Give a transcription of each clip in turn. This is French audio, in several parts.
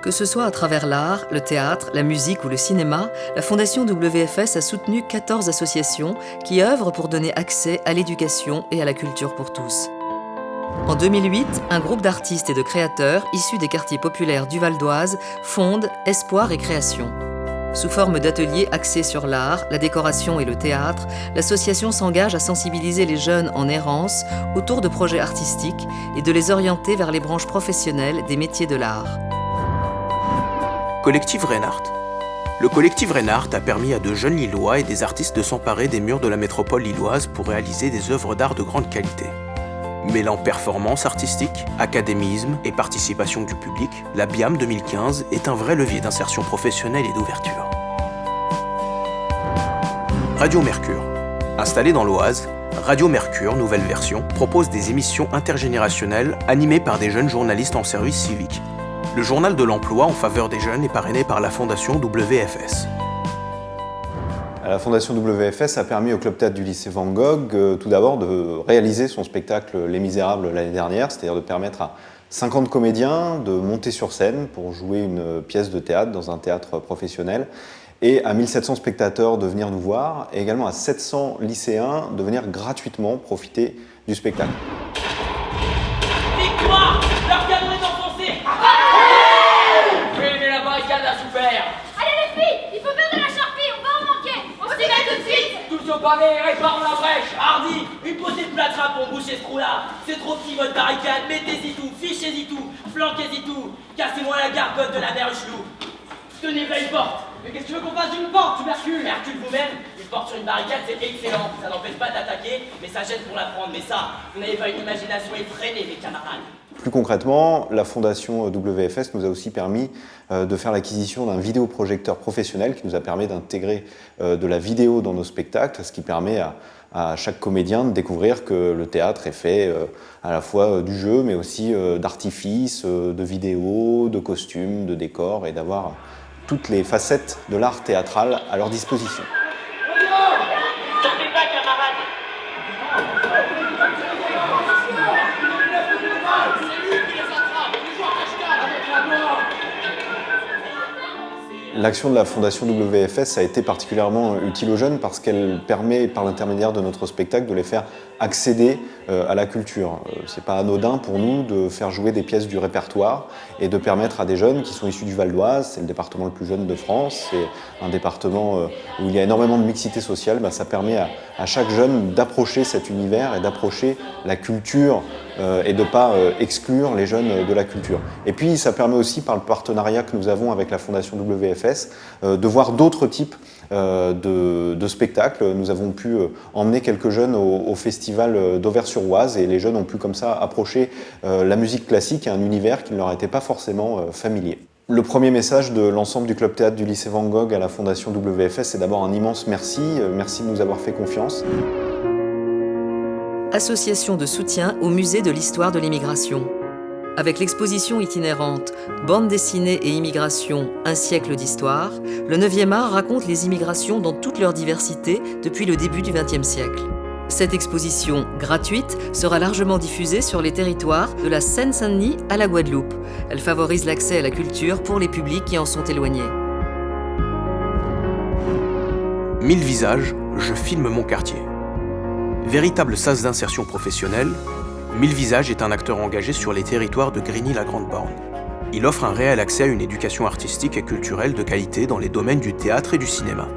Que ce soit à travers l'art, le théâtre, la musique ou le cinéma, la Fondation WFS a soutenu 14 associations qui œuvrent pour donner accès à l'éducation et à la culture pour tous. En 2008, un groupe d'artistes et de créateurs issus des quartiers populaires du Val d'Oise fonde Espoir et Création. Sous forme d'ateliers axés sur l'art, la décoration et le théâtre, l'association s'engage à sensibiliser les jeunes en errance autour de projets artistiques et de les orienter vers les branches professionnelles des métiers de l'art. Collectif Reinhardt. Le collectif Reinhardt a permis à de jeunes Lillois et des artistes de s'emparer des murs de la métropole lilloise pour réaliser des œuvres d'art de grande qualité. Mêlant performance artistique, académisme et participation du public, la BIAM 2015 est un vrai levier d'insertion professionnelle et d'ouverture. Radio Mercure. Installée dans l'Oise, Radio Mercure, nouvelle version, propose des émissions intergénérationnelles animées par des jeunes journalistes en service civique. Le journal de l'emploi en faveur des jeunes est parrainé par la Fondation WFS. La Fondation WFS a permis au Club Théâtre du lycée Van Gogh tout d'abord de réaliser son spectacle Les Misérables l'année dernière, c'est-à-dire de permettre à 50 comédiens de monter sur scène pour jouer une pièce de théâtre dans un théâtre professionnel et à 1700 spectateurs de venir nous voir et également à 700 lycéens de venir gratuitement profiter du spectacle. Victoire! Leur canon est enfoncé! Oui, mais la barricade a souffert! Allez les filles, il faut faire de la charpie, on va en manquer. On s'y met tout de suite. Tous au pavé, réparons la brèche! Hardy! Une potée de plâtre pour boucher ce trou-là! C'est trop petit votre barricade, mettez-y tout, fichez-y tout, flanquez-y tout! Cassez-moi la gargote de la berge-loup! Tenez là une porte! Mais qu'est-ce que tu veux qu'on fasse d'une porte, tubercule? Hercule vous-même! Une porte sur une barricade, c'est excellent! Ça n'empêche pas d'attaquer, mais ça gêne pour la prendre. Mais ça, vous n'avez pas une imagination effrénée, mes camarades! Plus concrètement, la Fondation WFS nous a aussi permis de faire l'acquisition d'un vidéoprojecteur professionnel qui nous a permis d'intégrer de la vidéo dans nos spectacles, ce qui permet à chaque comédien de découvrir que le théâtre est fait à la fois du jeu, mais aussi d'artifices, de vidéos, de costumes, de décors, et d'avoir toutes les facettes de l'art théâtral à leur disposition. L'action de la Fondation WFS a été particulièrement utile aux jeunes parce qu'elle permet, par l'intermédiaire de notre spectacle, de les faire accéder à la culture. C'est pas anodin pour nous de faire jouer des pièces du répertoire et de permettre à des jeunes qui sont issus du Val d'Oise, c'est le département le plus jeune de France, c'est un département où il y a énormément de mixité sociale, ça permet à chaque jeune d'approcher cet univers et d'approcher la culture et de ne pas exclure les jeunes de la culture. Et puis ça permet aussi, par le partenariat que nous avons avec la Fondation WFS, de voir d'autres types de spectacles. Nous avons pu emmener quelques jeunes au festival d'Auvers-sur-Oise et les jeunes ont pu comme ça approcher la musique classique et un univers qui ne leur était pas forcément familier. Le premier message de l'ensemble du Club Théâtre du lycée Van Gogh à la Fondation WFS, c'est d'abord un immense merci. Merci de nous avoir fait confiance. Association de soutien au musée de l'histoire de l'immigration. Avec l'exposition itinérante Bande dessinée et immigration, un siècle d'histoire, le 9e art raconte les immigrations dans toute leur diversité depuis le début du XXe siècle. Cette exposition, gratuite, sera largement diffusée sur les territoires de la Seine-Saint-Denis à la Guadeloupe. Elle favorise l'accès à la culture pour les publics qui en sont éloignés. 1000 visages, je filme mon quartier. Véritable sas d'insertion professionnelle, 1000 visages est un acteur engagé sur les territoires de Grigny-la-Grande-Borne. Il offre un réel accès à une éducation artistique et culturelle de qualité dans les domaines du théâtre et du cinéma.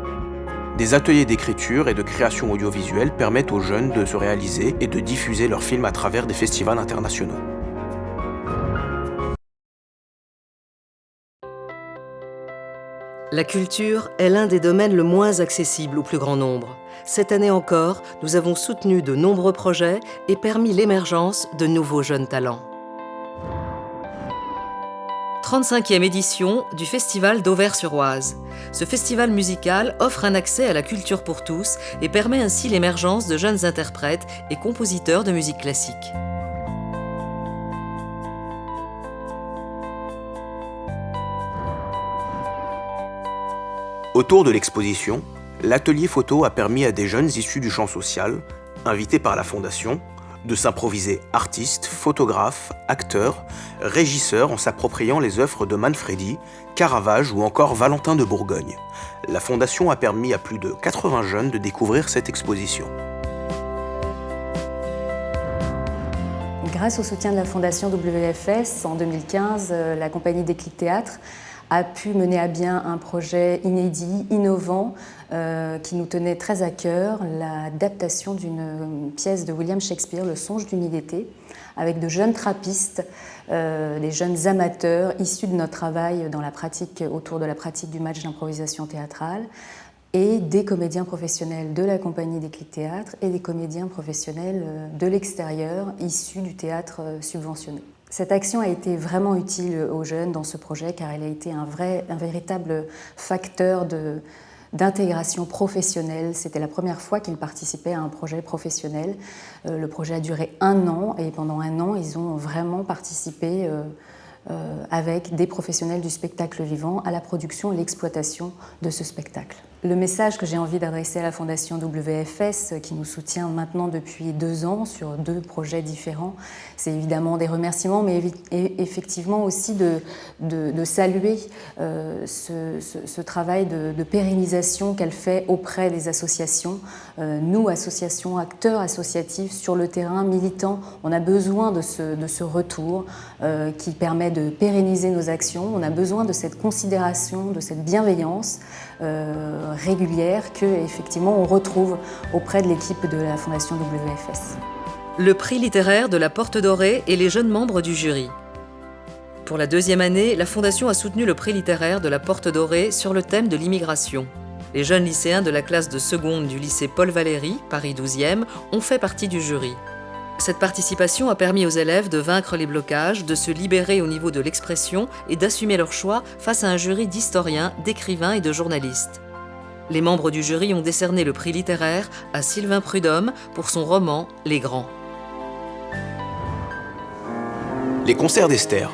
Des ateliers d'écriture et de création audiovisuelle permettent aux jeunes de se réaliser et de diffuser leurs films à travers des festivals internationaux. La culture est l'un des domaines le moins accessible au plus grand nombre. Cette année encore, nous avons soutenu de nombreux projets et permis l'émergence de nouveaux jeunes talents. 35e édition du Festival d'Auvers-sur-Oise. Ce festival musical offre un accès à la culture pour tous et permet ainsi l'émergence de jeunes interprètes et compositeurs de musique classique. Autour de l'exposition, l'atelier photo a permis à des jeunes issus du champ social, invités par la Fondation, de s'improviser artiste, photographe, acteur, régisseur en s'appropriant les œuvres de Manfredi, Caravage ou encore Valentin de Bourgogne. La Fondation a permis à plus de 80 jeunes de découvrir cette exposition. Grâce au soutien de la Fondation WFS, en 2015, la compagnie Déclic Théâtre a pu mener à bien un projet inédit, innovant, qui nous tenait très à cœur, l'adaptation d'une pièce de William Shakespeare, Le Songe d'une nuit d'été, avec de jeunes trappistes, des jeunes amateurs issus de notre travail autour de la pratique du match d'improvisation théâtrale, et des comédiens professionnels de la compagnie Déclic Théâtre et des comédiens professionnels de l'extérieur, issus du théâtre subventionné. Cette action a été vraiment utile aux jeunes dans ce projet car elle a été un véritable facteur d'intégration professionnelle. C'était la première fois qu'ils participaient à un projet professionnel. Le projet a duré 1 an et pendant 1 an, ils ont vraiment participé avec des professionnels du spectacle vivant à la production et l'exploitation de ce spectacle. Le message que j'ai envie d'adresser à la Fondation WFS, qui nous soutient maintenant depuis 2 ans sur 2 projets différents, c'est évidemment des remerciements, mais effectivement aussi de saluer ce travail de pérennisation qu'elle fait auprès des associations. Nous, associations, acteurs associatifs sur le terrain, militants, on a besoin de ce retour qui permet de pérenniser nos actions. On a besoin de cette considération, de cette bienveillance régulière que, effectivement, on retrouve auprès de l'équipe de la Fondation WFS. Le prix littéraire de la Porte Dorée et les jeunes membres du jury. Pour la 2e année, la Fondation a soutenu le prix littéraire de la Porte Dorée sur le thème de l'immigration. Les jeunes lycéens de la classe de seconde du lycée Paul Valéry, Paris 12e, ont fait partie du jury. Cette participation a permis aux élèves de vaincre les blocages, de se libérer au niveau de l'expression et d'assumer leur choix face à un jury d'historiens, d'écrivains et de journalistes. Les membres du jury ont décerné le prix littéraire à Sylvain Prudhomme pour son roman « Les Grands ». Les concerts d'Esther.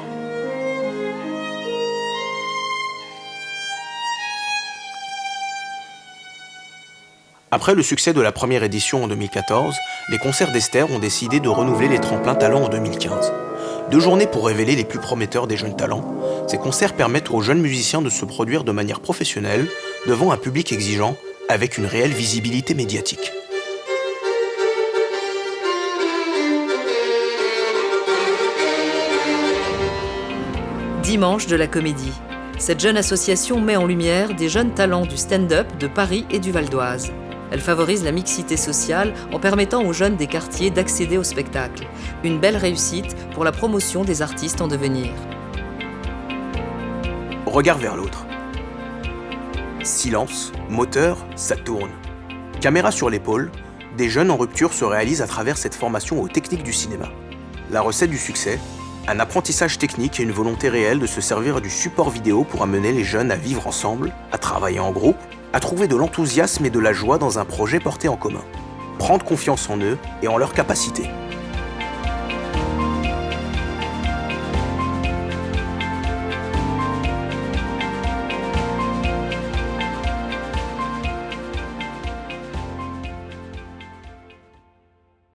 Après le succès de la première édition en 2014, les concerts d'Esther ont décidé de renouveler les tremplins talents en 2015. 2 journées pour révéler les plus prometteurs des jeunes talents, ces concerts permettent aux jeunes musiciens de se produire de manière professionnelle, devant un public exigeant, avec une réelle visibilité médiatique. Dimanche de la Comédie. Cette jeune association met en lumière des jeunes talents du stand-up de Paris et du Val d'Oise. Elle favorise la mixité sociale en permettant aux jeunes des quartiers d'accéder au spectacle. Une belle réussite pour la promotion des artistes en devenir. Regard vers l'autre. Silence, moteur, ça tourne. Caméra sur l'épaule, des jeunes en rupture se réalisent à travers cette formation aux techniques du cinéma. La recette du succès, un apprentissage technique et une volonté réelle de se servir du support vidéo pour amener les jeunes à vivre ensemble, à travailler en groupe, à trouver de l'enthousiasme et de la joie dans un projet porté en commun. Prendre confiance en eux et en leurs capacités.